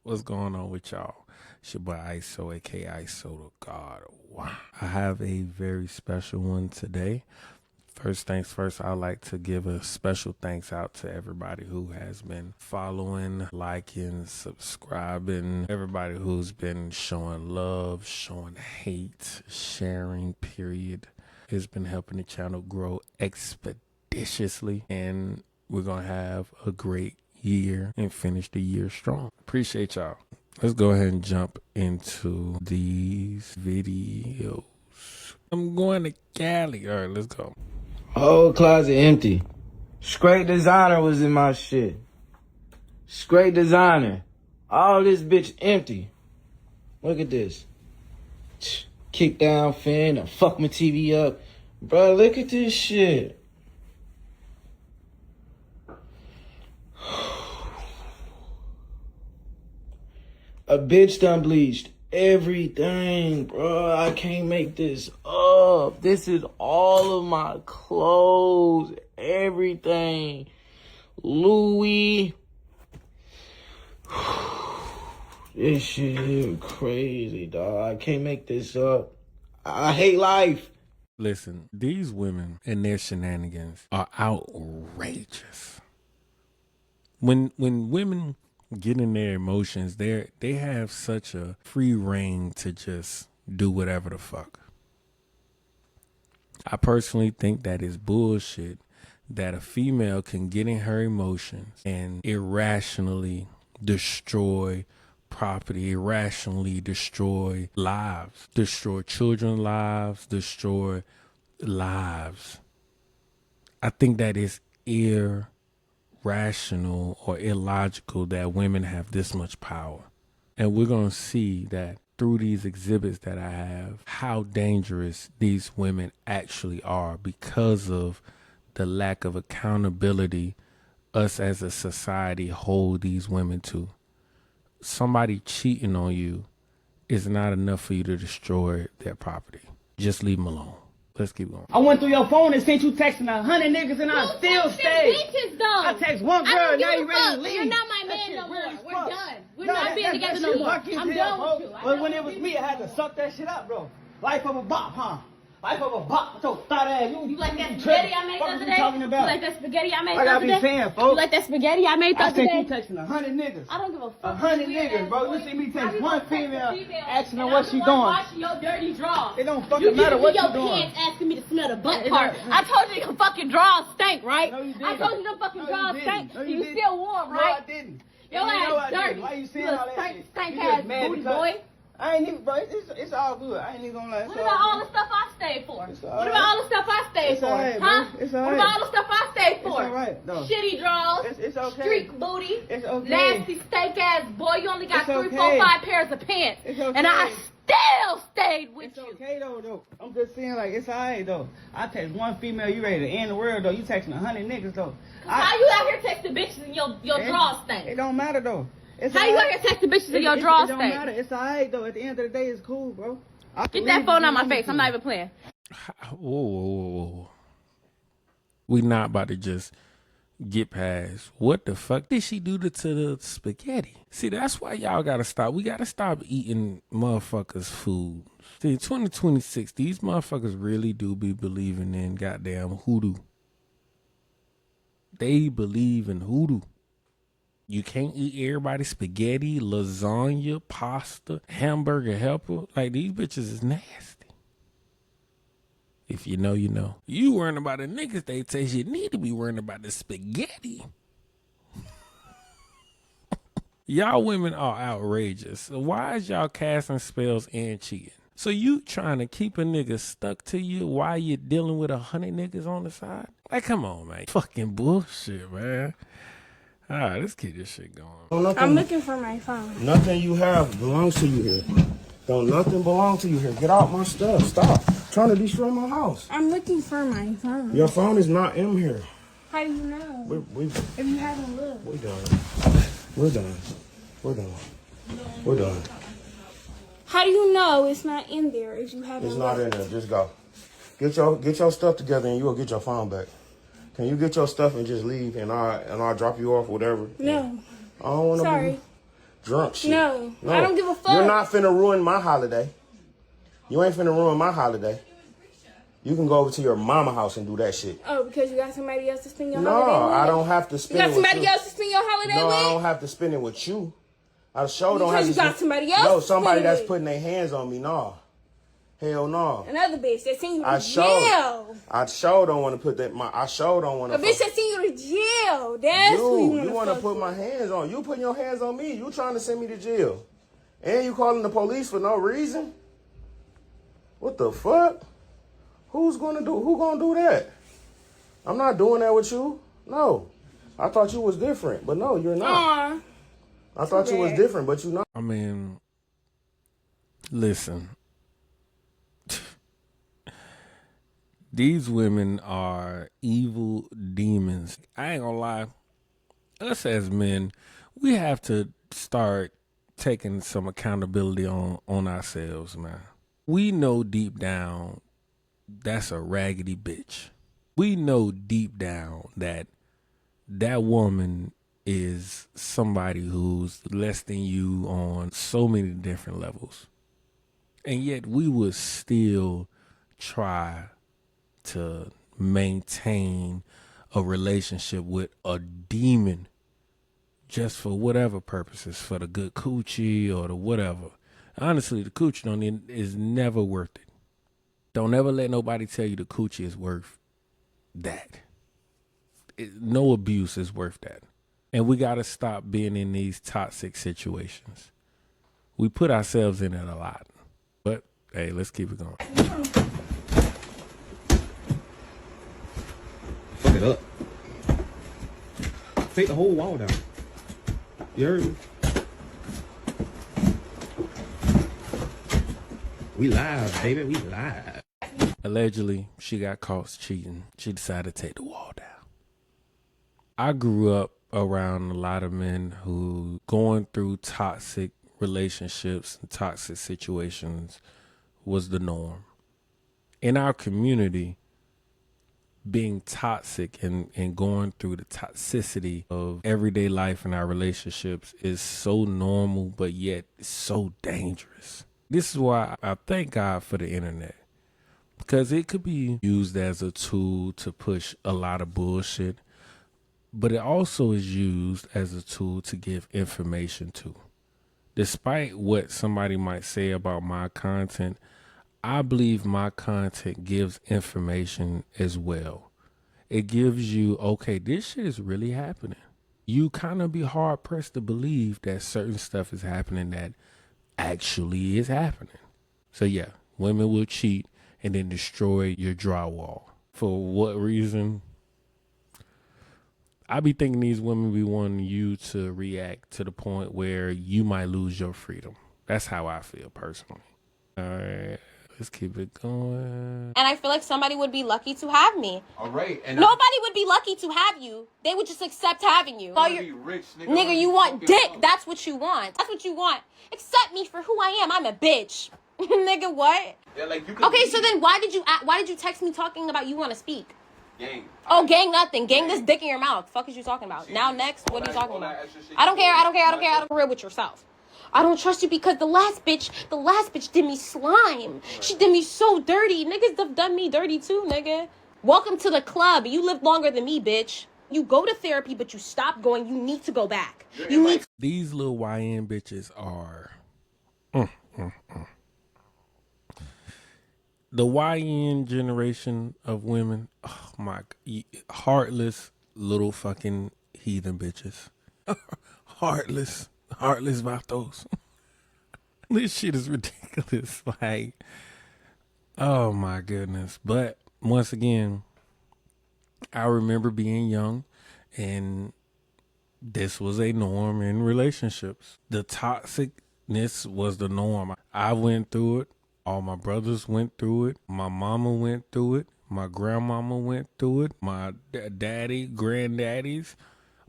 What's going on with y'all? It's your boy ISO, aka ISO the God. Wow. I have a very special one today. First things first, I'd like to give a special thanks out to everybody who has been following, liking, subscribing, everybody who's been showing love, showing hate, sharing, period. It's been helping the channel grow expeditiously, and we're going to have a great year and finish the year strong. Appreciate y'all. Let's go ahead and jump into these videos. I'm going to Cali. All right, let's go. Whole closet empty. Straight designer was in my shit. Straight designer. All this bitch empty. Look at this. Kick down fan and fuck my TV up. Bro, look at this shit. A bitch done bleached everything, bro. I can't make this up. This is all of my clothes, everything. Louis. This shit here crazy, dog. I can't make this up. I hate life. Listen, these women and their shenanigans are outrageous. When women get in their emotions, they have such a free reign to just do whatever the fuck. I personally think that is bullshit that a female can get in her emotions and irrationally destroy property, irrationally destroy lives, destroy children's lives, destroy lives. I think that is irrational or illogical that women have this much power. And we're going to see that through these exhibits that I have, how dangerous these women actually are because of the lack of accountability us as a society hold these women to. Somebody cheating on you is not enough for you to destroy their property. Just leave them alone. Let's keep going. I went through your phone and sent you texting 100 niggas and I still stayed. Bitches, though. I text one girl, now you ready to leave. You're not my man no more. We're done. We're not being together no more. I'm done with you. But when it was me, I had to suck that shit up, bro. Life of a bop, huh? Life of a bop. With your thought ass. You like that spaghetti I made the other day? What you talking about? You like that spaghetti I made the I other gotta day? be saying, folks. You like that spaghetti I made the other I day? sent you texting 100 niggas. I don't give a fuck. 100 niggas, bro. You see me text one female asking her what she doing. Washing your dirty drawers. It don't fucking matter what you doing. You pants asking me to smell the butt part. I told you your fucking drawers stink, right? No, you didn't. I told you them fucking drawers stink. No, you You didn't. still warm, No, right? I didn't. Your ass dirty. Why you saying You all that stank, shit? stank You ass just mad booty because- boy. I ain't even, bro. It's all good. I ain't even gonna lie. What about all the stuff I stayed for? It's What all about right. all the stuff I stayed It's for? all right, bro. Huh? It's all What right. about all the stuff I stayed for? It's all right, though. Shitty draws. It's okay. Streak booty. It's okay. Nasty steak ass boy. You only got It's 3, 4, okay. 5 pairs of pants. It's okay. And I still stayed with It's you. okay though. I'm just saying like it's alright though. I text one female, you ready to end the world though. You texting 100 niggas though. How you out here texting bitches and your drawers stink? It don't matter though. It's How you out alright. here texting bitches and your drawers It don't stink? matter. It's alright though. At the end of the day, it's cool, bro. Get that phone out my face. I'm not even playing. Whoa. We not about to just get past what the fuck did she do to the spaghetti. See, that's why y'all gotta stop. We gotta stop eating motherfuckers' food. See, 2026, these motherfuckers really do be believing in goddamn hoodoo. They believe in hoodoo. You can't eat everybody's spaghetti, lasagna, pasta, hamburger helper. Like, these bitches is nasty. If you know, you know. You worrying about the niggas they taste, you need to be worrying about the spaghetti. Y'all women are outrageous. So why is y'all casting spells and cheating? So you trying to keep a nigga stuck to you while you're dealing with 100 niggas on the side? Like, come on, man. Fucking bullshit, man. All right, let's keep this shit going. I'm looking for my phone. Nothing you have belongs to you here. Don't nothing belong to you here. Get out my stuff. Stop trying to destroy my house. I'm looking for my phone. Your phone is not in here. How do you know? We If you haven't looked. we done. We're done. We're done. We're done. How do you know it's not in there if you haven't It's looked? not in there. Just go. Get your stuff together and you will get your phone back. Can you get your stuff and just leave and I'll drop you off whatever? No. I don't want to. Sorry. drunk shit. No, I don't give a fuck. You're not finna ruin my holiday. You ain't finna ruin my holiday. You can go over to your mama house and do that shit. Oh, because you got somebody else to spend your No, holiday with? I don't have to spend it with you. You got somebody else to spend your holiday No, with? I don't have to spend it with you. I sure don't have Because to. you got somebody else. No, to somebody spend it that's with. putting their hands on me. No, hell no. Another bitch that sent you to I jail. I sure don't want to put that. I sure don't want A to. bitch that sent you to jail. That's who You want to put my hands on. You putting your hands on me. You trying to send me to jail, and you calling the police for no reason. What the fuck? Who gonna do that? I'm not doing that with you. No. I thought you was different, but no, you're not. I thought you was different, but you're not. I mean, listen. These women are evil demons. I ain't gonna lie. Us as men, we have to start taking some accountability on ourselves, man. We know deep down that's a raggedy bitch. We know deep down that woman is somebody who's less than you on so many different levels. And yet we would still try to maintain a relationship with a demon just for whatever purposes, for the good coochie or the whatever. Honestly, the coochie is never worth it. Don't ever let nobody tell you the coochie is worth that. No abuse is worth that. And we got to stop being in these toxic situations. We put ourselves in it a lot. But, hey, let's keep it going. Fuck it up. Take the whole wall down. You heard me? We live, baby. We live. Allegedly, she got caught cheating. She decided to take the wall down. I grew up around a lot of men who going through toxic relationships and toxic situations was the norm. In our community, being toxic and going through the toxicity of everyday life in our relationships is so normal, but yet so dangerous. This is why I thank God for the internet, because it could be used as a tool to push a lot of bullshit, but it also is used as a tool to give information to. Despite what somebody might say about my content, I believe my content gives information as well. It gives you, okay, this shit is really happening. You kind of be hard pressed to believe that certain stuff is happening that actually is happening. So yeah, women will cheat and then destroy your drywall. For what reason? I be thinking these women be wanting you to react to the point where you might lose your freedom. That's how I feel personally. All right, let's keep it going. And I feel like somebody would be lucky to have me. All right. And nobody would be lucky to have you. They would just accept having you. I be rich, nigga. Nigga, you want dick. That's what you want. That's what you want. Accept me for who I am. I'm a bitch. Nigga, what? Yeah, like you Okay, so then why did you text me talking about you want to speak? Gang. Oh, gang nothing. Gang this dick in your mouth. Fuck is you talking about? Now next, what are you talking about? I don't care. I don't care with yourself. I don't trust you because the last bitch did me slime. She did me so dirty. Niggas have done me dirty too, nigga. Welcome to the club. You lived longer than me, bitch. You go to therapy, but you stop going. You need to go back. These little YN bitches are the YN generation of women. Oh my, heartless little fucking heathen bitches. Heartless vatos. This shit is ridiculous. Like, oh my goodness. But once again, I remember being young and this was a norm in relationships. The toxicness was the norm. I went through it. All my brothers went through it. My mama went through it. My grandmama went through it. My daddy, granddaddies,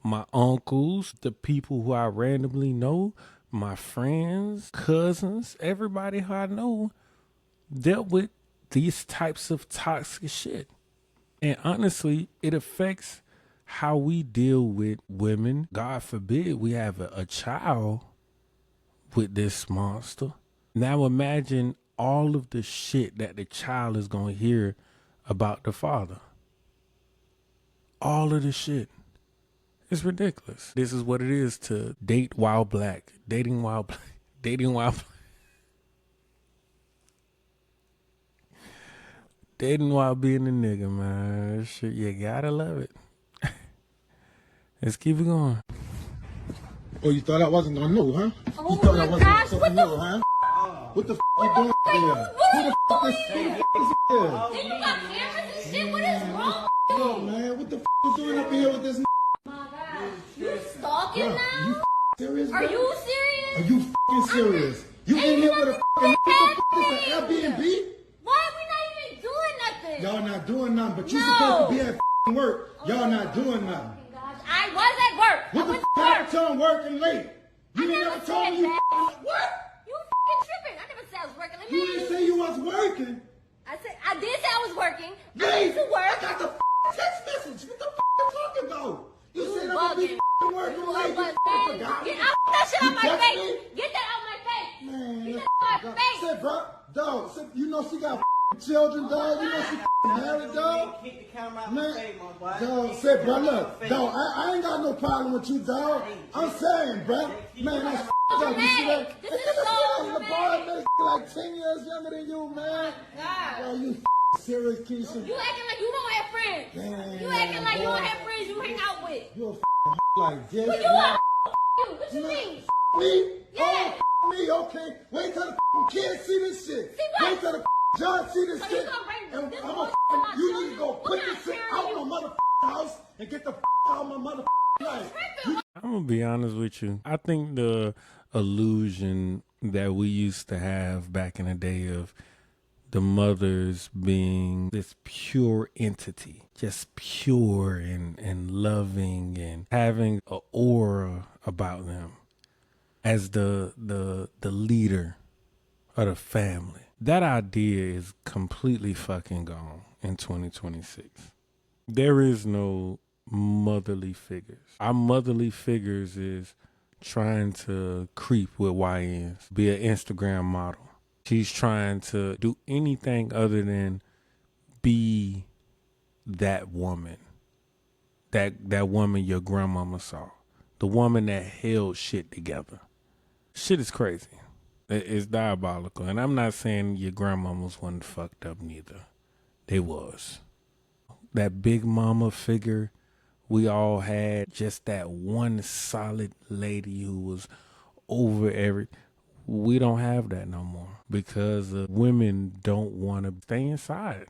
my uncles, the people who I randomly know, my friends, cousins, everybody who I know dealt with these types of toxic shit. And honestly, it affects how we deal with women. God forbid we have a child with this monster. Now imagine all of the shit that the child is going to hear about the father. All of the shit. It's ridiculous. This is what it is to date while black. Dating while black. Dating while black. Dating while being a nigga, man. Shit, you gotta love it. Let's keep it going. Oh, you thought I wasn't gonna know, huh? Oh You thought my I wasn't gosh, gonna what the know, huh? What the f you doing here? Who the f is here? Then you got cameras and shit? What is wrong with Yo, you? man, what the f you doing up here with this? Oh my gosh. You stalking Yo, now? you serious? Are bro? you serious? Are you f***ing serious? You Ain't in here with a nothing f***ing happening. this an Airbnb? Why are we not even doing nothing? Y'all not doing nothing, but you No. supposed to be at f***ing work. Y'all not doing nothing. Gosh, I was at work. What I the was f*** at happened work. to I'm working late? You I ain't never never told said me you that. what? You fucking tripping. I never said I was working. Let me You didn't say you was working. I did say I was working. I Hey, went to work. I got the f***ing text message. What the f*** you talking about? You said I'm gonna be bugging. f***ing working You late. are bugging. You forgot me. Get out that shit You out my text face. me? Get that out my face. Man, Get let's that out go. my face. Say, bro, dog, say, you know she got f***ing children, dog. You know she f***ing married, dog. Keep the camera out Man, my face, my boy. dog, say, bro, look, dog, I ain't got no problem with you, dog. I'm saying, bro, man, that's dog. You see that? This That is nigga so sit on the dramatic. bar, man, like 10 years younger than you, man. God. Bro, you serious, Keisha? You acting like you don't have friends. Man, You acting like you boy. don't have friends you hang out with. You a like this, Who you man. are? You. What you mean? Me? Yeah. Oh, me, okay. Wait till the kids see this shit. See what? Wait till the John see this So you shit. gonna bring And this I'm bullshit a, to my you need to go children? put We're this not shit sharing out you. my house and get the out of my life. I'm gonna be honest with you. I think the illusion that we used to have back in the day of the mothers being this pure entity, just pure and loving and having an aura about them as the leader of the family. That idea is completely fucking gone in 2026. There is no motherly figures. Our motherly figures is trying to creep with YNs, be an Instagram model. She's trying to do anything other than be that woman. That woman your grandmama saw. The woman that held shit together. Shit is crazy. It's diabolical. And I'm not saying your grandmamas wasn't fucked up neither. They was. That big mama figure we all had, just that one solid lady who was over everything. We don't have that no more because women don't want to stay inside.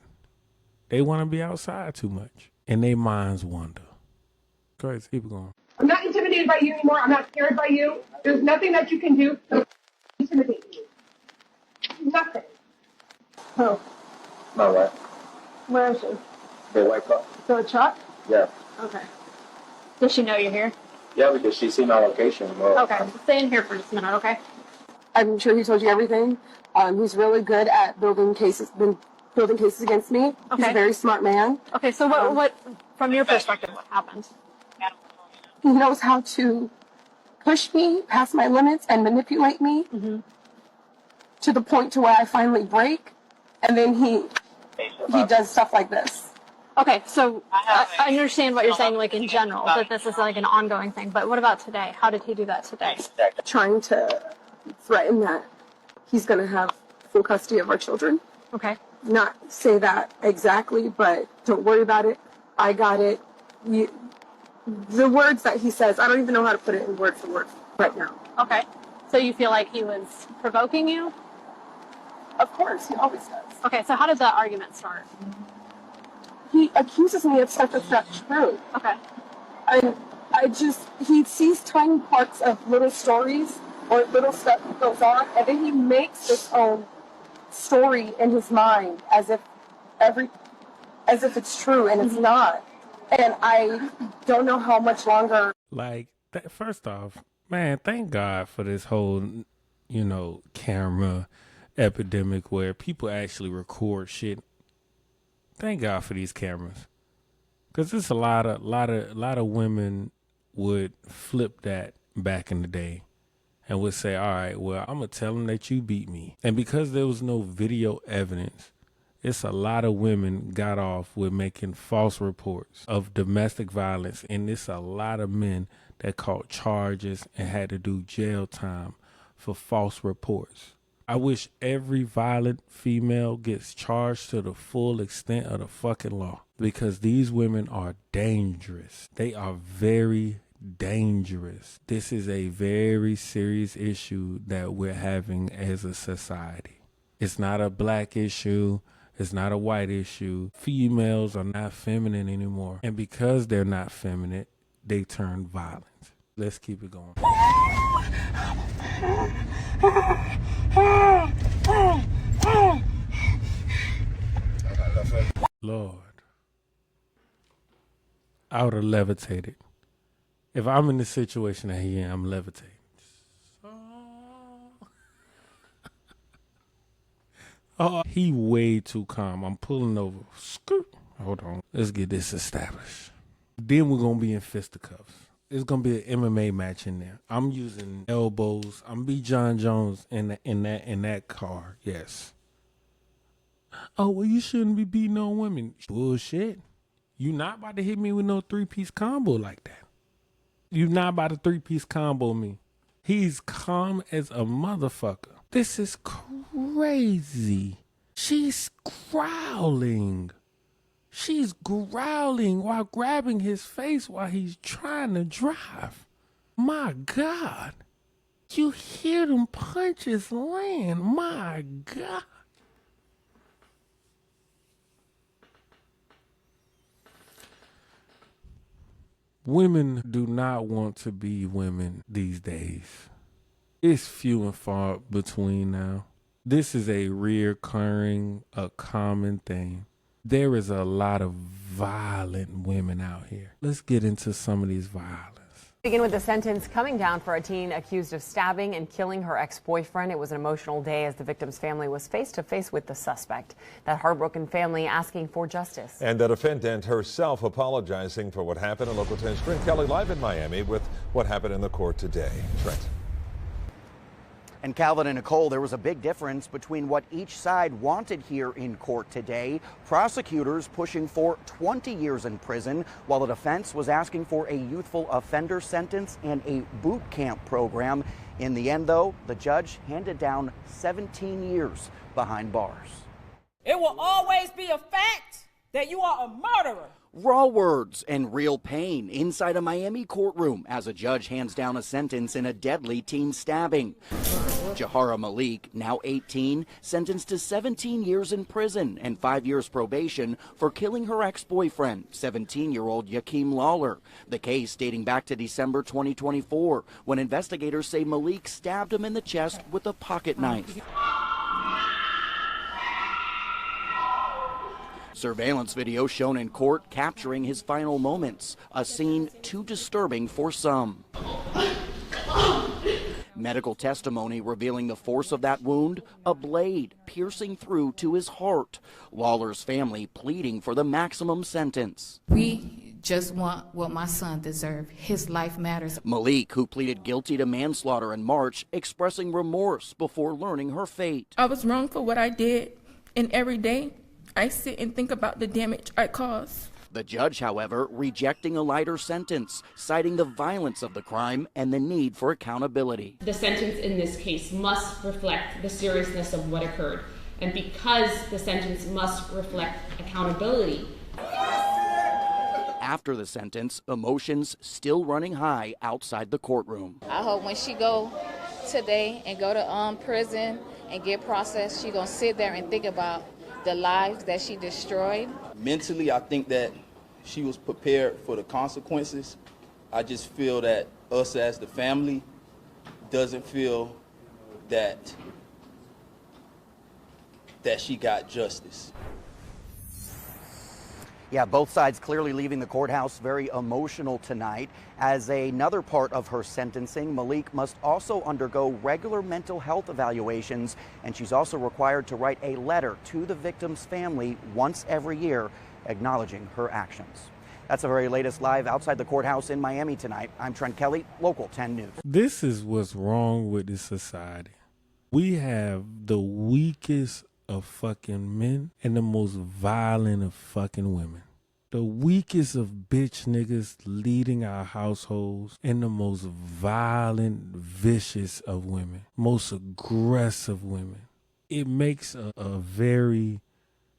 They want to be outside too much. And their minds wander. Crazy. Keep it going. I'm not intimidated by you anymore. I'm not scared by you. There's nothing that you can do to intimidate me. Nothing. Oh. My wife. Where is she? The white car. So a truck? Yeah. Okay. Does she know you're here? Yeah, because she seen my location. Well, Okay. Stay in here for just a minute, okay? I'm sure he told you everything. He's really good at building cases against me. Okay. He's a very smart man. Okay, so what, from your perspective, what happened? He knows how to push me past my limits and manipulate me to the point to where I finally break, and then he does stuff like this. Okay, so I understand what you're saying, like in general, that this is like an ongoing thing. But what about today? How did he do that today? Trying to threaten that he's going to have full custody of our children. Okay. Not say that exactly, but don't worry about it. I got it. The words that he says, I don't even know how to put it in word for word right now. Okay. So you feel like he was provoking you? Of course, he always does. Okay, so how did the argument start? He accuses me of stuff that's not true. Okay. And he sees tiny parts of little stories or little stuff that goes on, and then he makes his own story in his mind as if it's true, and it's not. And I don't know how much longer. Like, first off, man, thank God for this whole, camera epidemic where people actually record shit. Thank God for these cameras, because there's a lot of women would flip that back in the day and would say, all right, well, I'm going to tell them that you beat me. And because there was no video evidence, it's a lot of women got off with making false reports of domestic violence. And it's a lot of men that caught charges and had to do jail time for false reports. I wish every violent female gets charged to the full extent of the fucking law, because these women are dangerous. They are very dangerous. This is a very serious issue that we're having as a society. It's not a black issue. It's not a white issue. Females are not feminine anymore. And because they're not feminine, they turn violent. Let's keep it going. Lord, I would have levitated. If I'm in the situation that he in, I'm levitating. Oh, he way too calm. I'm pulling over. Skirt. Hold on. Let's get this established. Then we're going to be in fisticuffs. It's going to be an MMA match in there. I'm using elbows. I'm be John Jones in that car. Yes. Oh, well, you shouldn't be beating on women. Bullshit. You not about to hit me with no 3-piece combo like that. You not about to 3-piece combo me. He's calm as a motherfucker. This is crazy. She's growling. She's growling while grabbing his face while he's trying to drive. My God. You hear them punches land. My God. Women do not want to be women these days. It's few and far between now. This is a reoccurring, a common thing. There is a lot of violent women out here. Let's get into some of these violence. Begin with the sentence coming down for a teen accused of stabbing and killing her ex-boyfriend. It was an emotional day as the victim's family was face to face with the suspect. That heartbroken family asking for justice. And the defendant herself apologizing for what happened. In Local 10's Trent Kelly live in Miami with what happened in the court today. Trent. And Calvin and Nicole, there was a big difference between what each side wanted here in court today. Prosecutors pushing for 20 years in prison, while the defense was asking for a youthful offender sentence and a boot camp program. In the end, though, the judge handed down 17 years behind bars. It will always be a fact that you are a murderer. Raw words and real pain inside a Miami courtroom as a judge hands down a sentence in a deadly teen stabbing. Jahara Malik, now 18, sentenced to 17 years in prison and 5 years probation for killing her ex-boyfriend, 17-year-old Yakeem Lawler. The case dating back to December 2024, when investigators say Malik stabbed him in the chest with a pocket knife. Surveillance video shown in court capturing his final moments, a scene too disturbing for some. Medical testimony revealing the force of that wound, a blade piercing through to his heart. Lawler's family pleading for the maximum sentence. We just want what my son deserved. His life matters. Malik, who pleaded guilty to manslaughter in March, expressing remorse before learning her fate. I was wrong for what I did, and every day I sit and think about the damage I caused. The judge, however, rejecting a lighter sentence, citing the violence of the crime and the need for accountability. The sentence in this case must reflect the seriousness of what occurred. And because the sentence must reflect accountability. After the sentence, emotions still running high outside the courtroom. I hope when she go today and go to prison and get processed, she gonna sit there and think about the lives that she destroyed. Mentally, I think that she was prepared for the consequences. I just feel that us as the family doesn't feel that she got justice. Yeah, both sides clearly leaving the courthouse very emotional tonight. As another part of her sentencing, Malik must also undergo regular mental health evaluations, and she's also required to write a letter to the victim's family once every year acknowledging her actions. That's the very latest live outside the courthouse in Miami tonight. I'm Trent Kelly, Local 10 News. This is what's wrong with this society. We have the weakest of fucking men and the most violent of fucking women. The weakest of bitch niggas leading our households and the most violent, vicious of women. Most aggressive women. It makes a very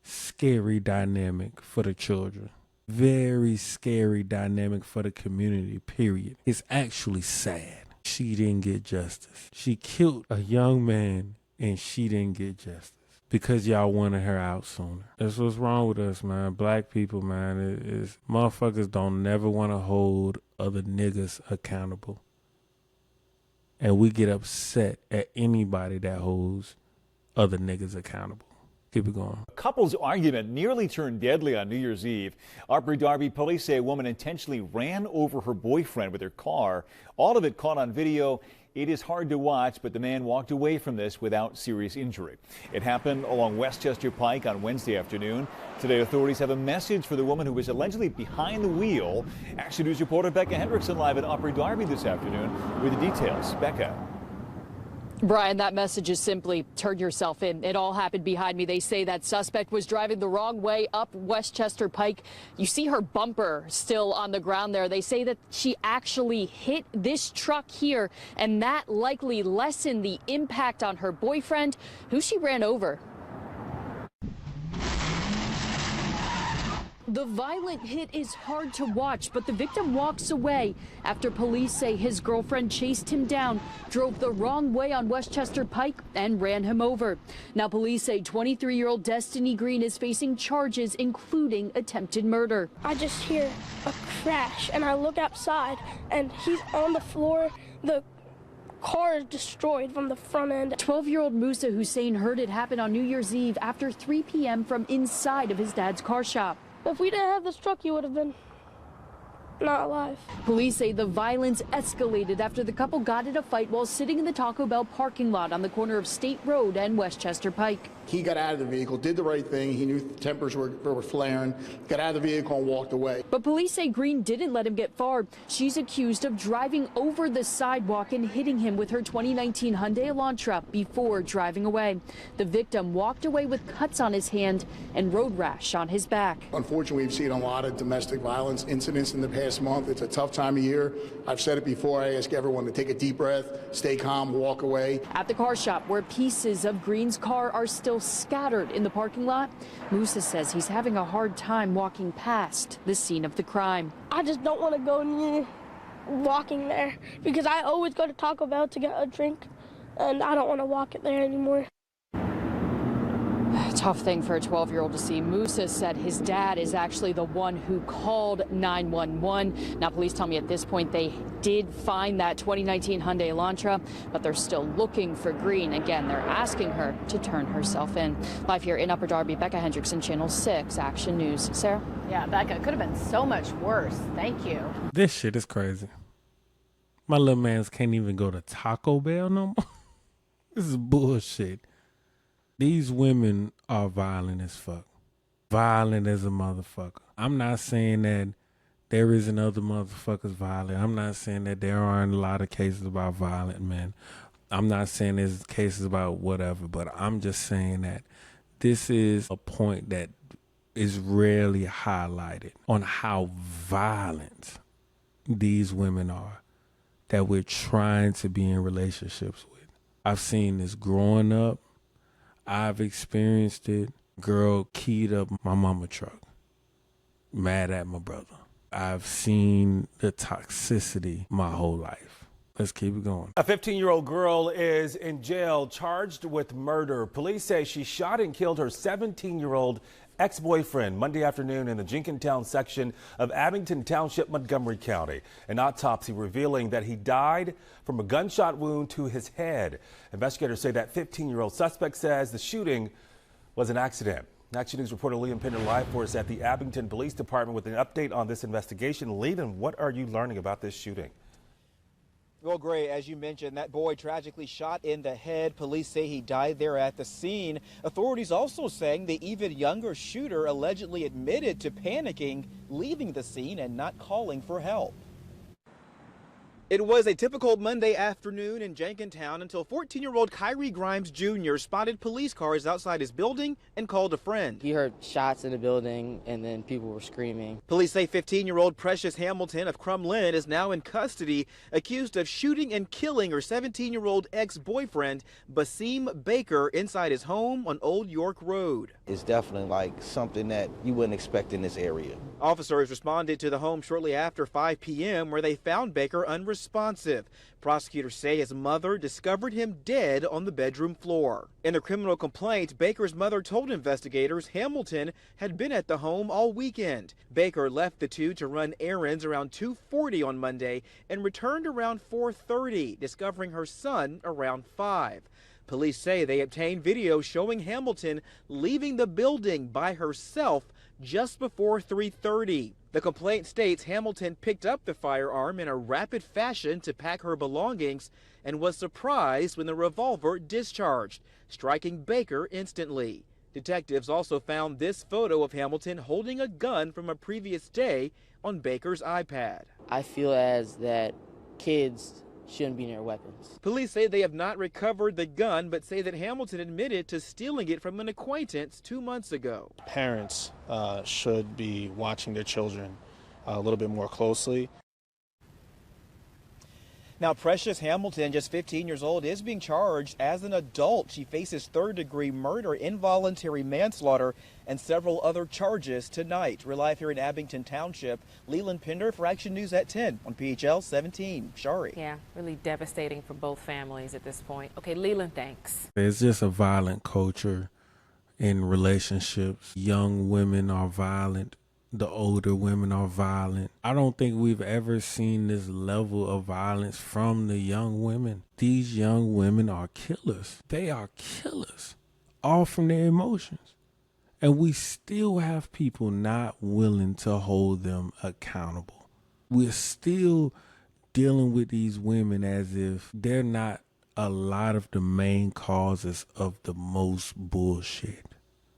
scary dynamic for the children. Very scary dynamic for the community, period. It's actually sad. She didn't get justice. She killed a young man and she didn't get justice because y'all wanted her out sooner. That's what's wrong with us, man. Black people, man, is motherfuckers don't never want to hold other niggas accountable. And we get upset at anybody that holds other niggas accountable. Keep it going. A couple's argument nearly turned deadly on New Year's Eve. Opry Darby police say a woman intentionally ran over her boyfriend with her car. All of it caught on video. It is hard to watch, but the man walked away from this without serious injury. It happened along Westchester Pike on Wednesday afternoon. Today, authorities have a message for the woman who was allegedly behind the wheel. Action News reporter Becca Hendrickson live at Opry Darby this afternoon with the details. Becca. Brian, that message is simply turn yourself in. It all happened behind me. They say that suspect was driving the wrong way up Westchester Pike. You see her bumper still on the ground there. They say that she actually hit this truck here, and that likely lessened the impact on her boyfriend, who she ran over. The violent hit is hard to watch, but the victim walks away after police say his girlfriend chased him down, drove the wrong way on Westchester Pike, and ran him over. Now police say 23-year-old Destiny Green is facing charges, including attempted murder. I just hear a crash, and I look outside, and he's on the floor. The car is destroyed from the front end. 12-year-old Musa Hussein heard it happen on New Year's Eve after 3 p.m. from inside of his dad's car shop. If we didn't have this truck, you would have been not alive. Police say the violence escalated after the couple got in a fight while sitting in the Taco Bell parking lot on the corner of State Road and Westchester Pike. He got out of the vehicle, did the right thing. He knew tempers were flaring, got out of the vehicle and walked away. But police say Green didn't let him get far. She's accused of driving over the sidewalk and hitting him with her 2019 Hyundai Elantra before driving away. The victim walked away with cuts on his hand and road rash on his back. Unfortunately, we've seen a lot of domestic violence incidents in the past month. It's a tough time of year. I've said it before. I ask everyone to take a deep breath, stay calm, walk away. At the car shop, where pieces of Green's car are still scattered in the parking lot, Musa says he's having a hard time walking past the scene of the crime. I just don't want to go near walking there because I always go to Taco Bell to get a drink, and I don't want to walk it there anymore. Tough thing for a 12-year-old to see. Musa said his dad is actually the one who called 911. Now, police tell me at this point they did find that 2019 Hyundai Elantra, but they're still looking for Green. Again, they're asking her to turn herself in. Live here in Upper Darby, Becca Hendrickson, Channel 6 Action News. Sarah? Yeah, Becca, it could have been so much worse. Thank you. This shit is crazy. My little mans can't even go to Taco Bell no more. This is bullshit. These women are violent as fuck. Violent as a motherfucker. I'm not saying that there isn't other motherfuckers violent. I'm not saying that there aren't a lot of cases about violent men. I'm not saying there's cases about whatever, but I'm just saying that this is a point that is rarely highlighted on how violent these women are that we're trying to be in relationships with. I've seen this growing up. I've experienced it. Girl keyed up my mama truck, mad at my brother. I've seen the toxicity my whole life. Let's keep it going. A 15-year-old girl is in jail charged with murder. Police say she shot and killed her 17-year-old ex-boyfriend Monday afternoon in the Jenkintown section of Abington Township, Montgomery County. An autopsy revealing that he died from a gunshot wound to his head. Investigators say that 15-year-old suspect says the shooting was an accident. Action News reporter Liam Pinder live for us at the Abington Police Department with an update on this investigation. Liam, what are you learning about this shooting? Well, Gray, as you mentioned, that boy tragically shot in the head. Police say he died there at the scene. Authorities also saying the even younger shooter allegedly admitted to panicking, leaving the scene and not calling for help. It was a typical Monday afternoon in Jenkintown until 14-year-old Kyrie Grimes Jr. spotted police cars outside his building and called a friend. He heard shots in the building and then people were screaming. Police say 15-year-old Precious Hamilton of Crumlin is now in custody, accused of shooting and killing her 17-year-old ex-boyfriend, Basim Baker, inside his home on Old York Road. It's definitely like something that you wouldn't expect in this area. Officers responded to the home shortly after 5 p.m. where they found Baker unresponsive. Prosecutors say his mother discovered him dead on the bedroom floor. In the criminal complaint, Baker's mother told investigators Hamilton had been at the home all weekend. Baker left the two to run errands around 2:40 on Monday and returned around 4:30, discovering her son around 5. Police say they obtained video showing Hamilton leaving the building by herself just before 3:30. The complaint states Hamilton picked up the firearm in a rapid fashion to pack her belongings and was surprised when the revolver discharged, striking Baker instantly. Detectives also found this photo of Hamilton holding a gun from a previous day on Baker's iPad. I feel as that kids shouldn't be near weapons. Police say they have not recovered the gun, but say that Hamilton admitted to stealing it from an acquaintance 2 months ago. Parents should be watching their children a little bit more closely. Now, Precious Hamilton, just 15 years old, is being charged as an adult. She faces third-degree murder, involuntary manslaughter, and several other charges tonight. We're live here in Abington Township. Leland Pender for Action News at 10 on PHL 17. Shari. Yeah, really devastating for both families at this point. Okay, Leland, thanks. It's just a violent culture in relationships. Young women are violent. The older women are violent. I don't think we've ever seen this level of violence from the young women. These young women are killers. They are killers, all from their emotions. And we still have people not willing to hold them accountable. We're still dealing with these women as if they're not a lot of the main causes of the most bullshit.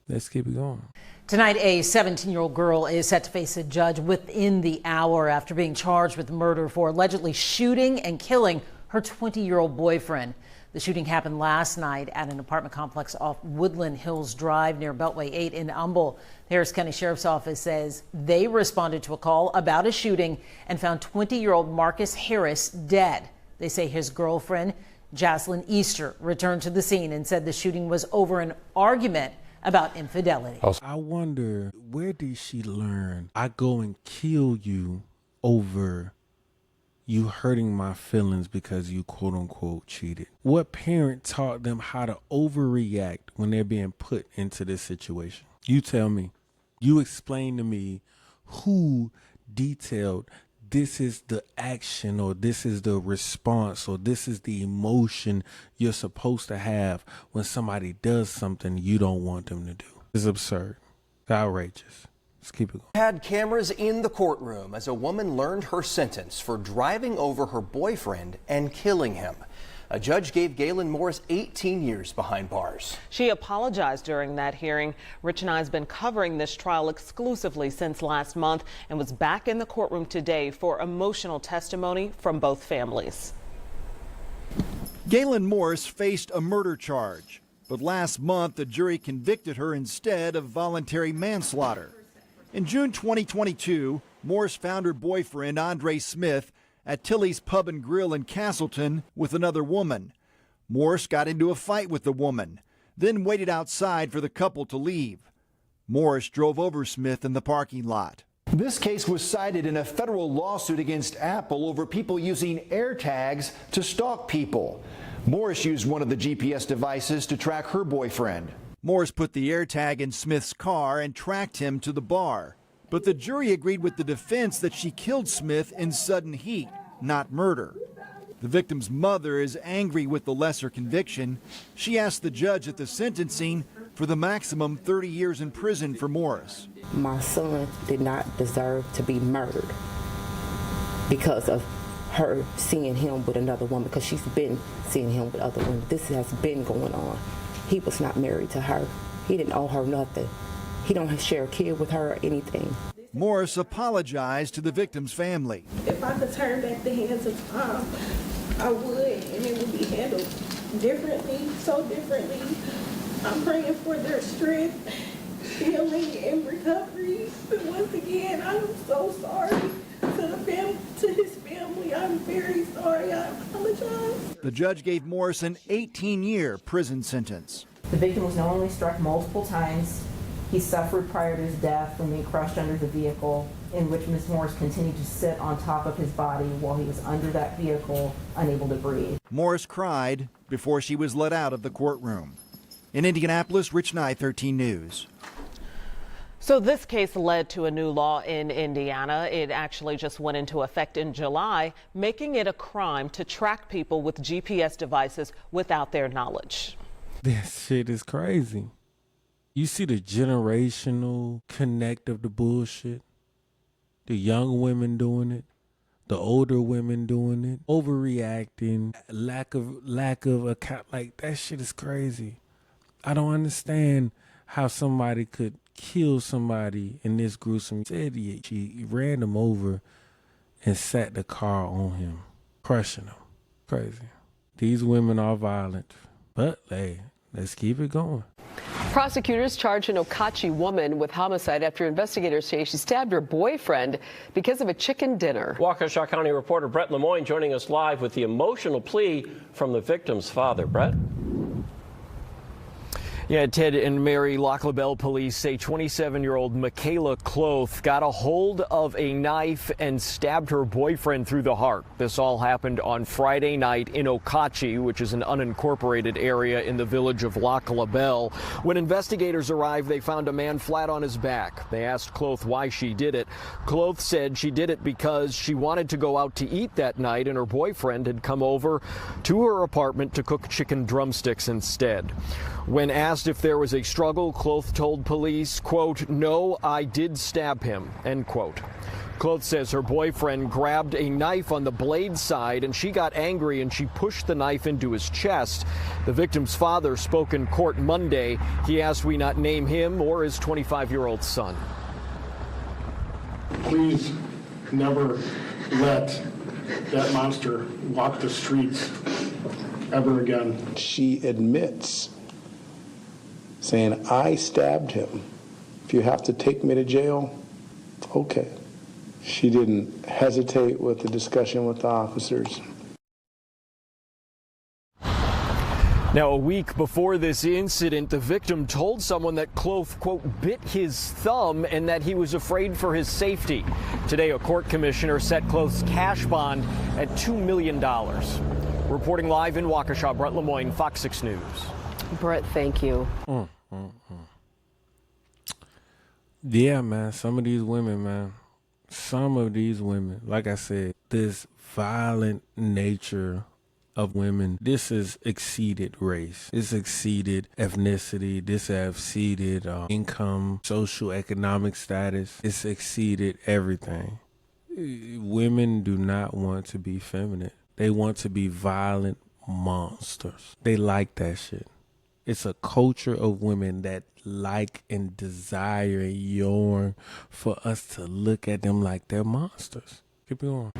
Let's keep it going. Tonight, a 17-year-old girl is set to face a judge within the hour after being charged with murder for allegedly shooting and killing her 20-year-old boyfriend. The shooting happened last night at an apartment complex off Woodland Hills Drive near Beltway 8 in Humble. The Harris County Sheriff's Office says they responded to a call about a shooting and found 20-year-old Marcus Harris dead. They say his girlfriend, Jaslyn Easter, returned to the scene and said the shooting was over an argument about infidelity. I wonder, where did she learn I go and kill you over you hurting my feelings because you quote unquote cheated? What parent taught them how to overreact when they're being put into this situation? You tell me. You explain to me who detailed this is the action, or this is the response, or this is the emotion you're supposed to have when somebody does something you don't want them to do. It's absurd. It's outrageous. Let's keep it going. Had cameras in the courtroom as a woman learned her sentence for driving over her boyfriend and killing him. A judge gave Galen Morris 18 years behind bars. She apologized during that hearing. Rich and I has been covering this trial exclusively since last month and was back in the courtroom today for emotional testimony from both families. Galen Morris faced a murder charge, but last month the jury convicted her instead of voluntary manslaughter. In June 2022, Morris found her boyfriend, Andre Smith, at Tilly's Pub and Grill in Castleton with another woman. Morris got into a fight with the woman, then waited outside for the couple to leave. Morris drove over Smith in the parking lot. This case was cited in a federal lawsuit against Apple over people using AirTags to stalk people. Morris used one of the GPS devices to track her boyfriend. Morris put the AirTag in Smith's car and tracked him to the bar. But the jury agreed with the defense that she killed Smith in sudden heat, not murder. The victim's mother is angry with the lesser conviction. She asked the judge at the sentencing for the maximum 30 years in prison for Morris. My son did not deserve to be murdered because of her seeing him with another woman, because she's been seeing him with other women. This has been going on. He was not married to her. He didn't owe her nothing. He don't share a kid with her or anything. Morris apologized to the victim's family. If I could turn back the hands of time, I would, and it would be handled differently, so differently. I'm praying for their strength, healing, and recovery. But once again, I'm so sorry to his family. I'm very sorry. I apologize. The judge gave Morris an 18-year prison sentence. The victim was not only struck multiple times, he suffered prior to his death from being crushed under the vehicle, in which Ms. Morris continued to sit on top of his body while he was under that vehicle, unable to breathe. Morris cried before she was let out of the courtroom. In Indianapolis, Rich Nye, 13 News. So this case led to a new law in Indiana. It actually just went into effect in July, making it a crime to track people with GPS devices without their knowledge. This shit is crazy. You see the generational connect of the bullshit. The young women doing it, the older women doing it, overreacting, lack of account. Like, that shit is crazy. I don't understand how somebody could kill somebody in this gruesome. She ran him over and sat the car on him, crushing him. Crazy. These women are violent, but hey, let's keep it going. Prosecutors charge an Okachi woman with homicide after investigators say she stabbed her boyfriend because of a chicken dinner. Waukesha County reporter Brett Lemoyne joining us live with the emotional plea from the victim's father. Brett? Yeah, Ted and Mary, Lac La Belle police say 27-year-old Michaela Cloth got a hold of a knife and stabbed her boyfriend through the heart. This all happened on Friday night in Okachi, which is an unincorporated area in the village of Lac La Belle. When investigators arrived, they found a man flat on his back. They asked Cloth why she did it. Cloth said she did it because she wanted to go out to eat that night, and her boyfriend had come over to her apartment to cook chicken drumsticks instead. When asked if there was a struggle, Cloth told police, quote, "No, I did stab him," end quote. Cloth says her boyfriend grabbed a knife on the blade side and she got angry and she pushed the knife into his chest. The victim's father spoke in court Monday. He asked we not name him or his 25-year-old son. Please never let that monster walk the streets ever again. She admits saying, "I stabbed him. If you have to take me to jail, okay." She didn't hesitate with the discussion with the officers. Now, a week before this incident, the victim told someone that Cloth, quote, bit his thumb and that he was afraid for his safety. Today, a court commissioner set Cloth's cash bond at $2 million. Reporting live in Waukesha, Brett Lemoyne, Fox 6 News. Brett, thank you. Yeah, man, some of these women, like I said, this violent nature of women, this has exceeded race. It's exceeded ethnicity. This has exceeded income, social, economic status. It's exceeded everything. Women do not want to be feminine. They want to be violent monsters. They like that shit. It's a culture of women that like and desire and yearn for us to look at them like they're monsters. Keep going.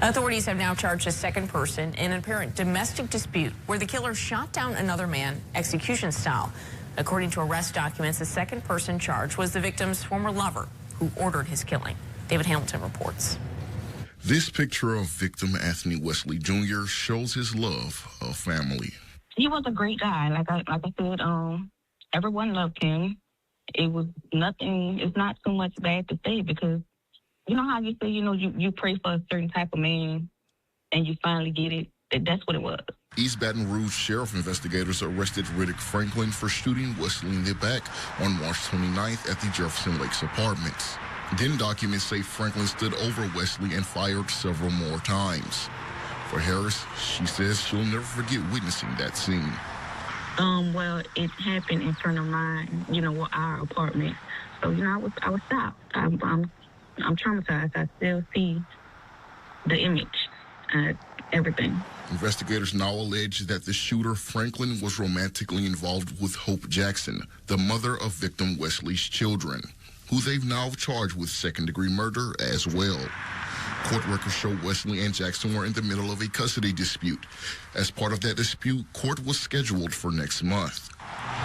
Authorities have now charged a second person in an apparent domestic dispute where the killer shot down another man execution style. According to arrest documents, the second person charged was the victim's former lover who ordered his killing. David Hamilton reports. This picture of victim Anthony Wesley Jr. shows his love of family. He was a great guy. Like I said, everyone loved him. It was nothing. It's not too much bad to say because you know how you say, you pray for a certain type of man and you finally get it. That's what it was. East Baton Rouge sheriff investigators arrested Riddick Franklin for shooting Wesley in the back on March 29th at the Jefferson Lakes Apartments. Then documents say Franklin stood over Wesley and fired several more times. For Harris, she says she'll never forget witnessing that scene. Well, it happened in front of mine, our apartment. So, I was shocked. I'm traumatized. I still see the image everything. Investigators now allege that the shooter, Franklin, was romantically involved with Hope Jackson, the mother of victim Wesley's children, who they've now charged with second-degree murder as well. Court records show Wesley and Jackson were in the middle of a custody dispute. As part of that dispute, court was scheduled for next month.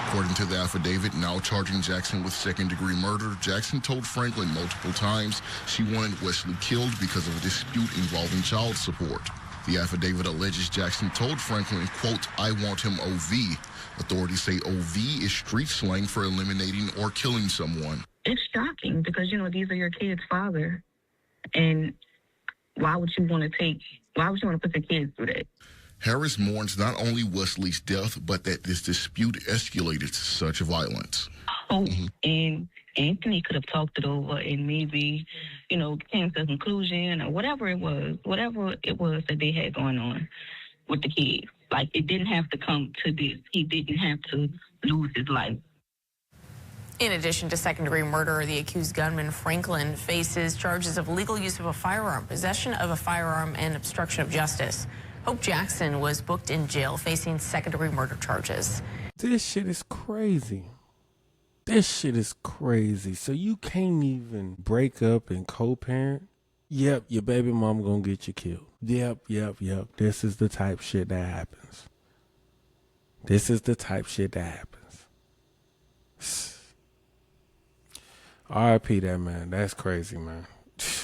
According to the affidavit now charging Jackson with second-degree murder, Jackson told Franklin multiple times she wanted Wesley killed because of a dispute involving child support. The affidavit alleges Jackson told Franklin, quote, "I want him OV." Authorities say OV is street slang for eliminating or killing someone. It's shocking because, these are your kids' father. And why would you want to put the kids through that? Harris mourns not only Wesley's death, but that this dispute escalated to such violence. Hope and Anthony could have talked it over and maybe, came to a conclusion or whatever it was that they had going on with the kids. Like, it didn't have to come to this. He didn't have to lose his life. In addition to second-degree murder, the accused gunman, Franklin, faces charges of illegal use of a firearm, possession of a firearm, and obstruction of justice. Hope Jackson was booked in jail facing second-degree murder charges. This shit is crazy. This shit is crazy. So you can't even break up and co-parent? Yep, your baby mom gonna get you killed. Yep. This is the type shit that happens. RIP that man. That's crazy, man.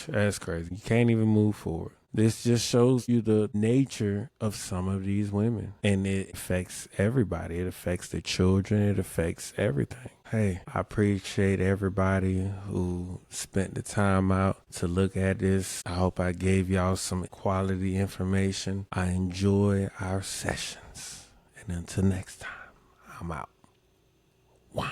That's crazy. You can't even move forward. This just shows you the nature of some of these women. And it affects everybody. It affects the children. It affects everything. Hey, I appreciate everybody who spent the time out to look at this. I hope I gave y'all some quality information. I enjoy our sessions. And until next time, I'm out. One.